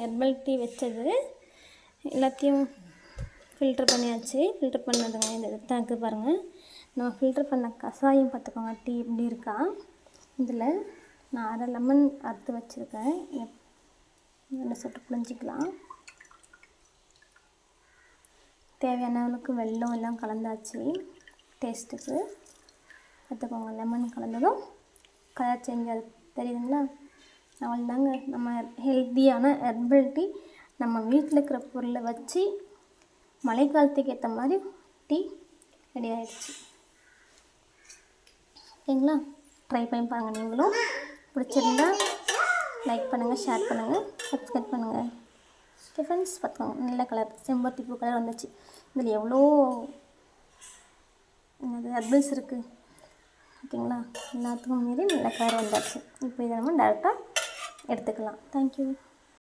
Herbal tea வச்சது எல்லாத்தையும் filter பண்ணியாச்சு. ஃபில்டர் பண்ணதுங்க இந்த டேங்க்கு பாருங்கள். நான் ஃபில்டர் பண்ண கஷாயம் பார்த்துக்கோங்க, டீ இப்படி இருக்கா. இதில் நான் அரை லெமன் அறுத்து வச்சுருக்கேன். நல்ல சொட்டு புழிஞ்சிக்கலாம். தேவையான அளவுக்கு வெல்லம் எல்லாம் கலந்தாச்சு டேஸ்ட்டுக்கு. பார்த்துக்கோங்க, லெமன் கலந்ததும் கலர் சேஞ்ச் ஆகுது தெரியுதுங்களா. அவ்வளோதாங்க, நம்ம ஹெல்த்தியான ஹெர்பல் டீ நம்ம வீட்டில் இருக்கிற பொருளை வச்சு மழைக்காலத்துக்கு ஏற்ற மாதிரி டீ ரெடி ஆகிடுச்சு. ஓகேங்களா, ட்ரை பண்ணி பாருங்கள். நீங்களும் பிடிச்சிருந்தா லைக் பண்ணுங்கள், ஷேர் பண்ணுங்கள், சப்ஸ்கிரைப் பண்ணுங்கள். ஓகே ஃப்ரெண்ட்ஸ், பார்த்துக்கோங்க, நல்ல கலர் செம்பருத்தி பூ கலர் வந்துச்சு. இதில் எவ்வளோ என்னது ஹெர்பல்ஸ் இருக்குது. ஓகேங்களா, எல்லாத்துக்கும் மீறி நல்ல கலர் வந்தாச்சு. இப்போ இதை நம்ம டேரெக்டாக எடுத்துக்கலாம். தேங்க்யூ.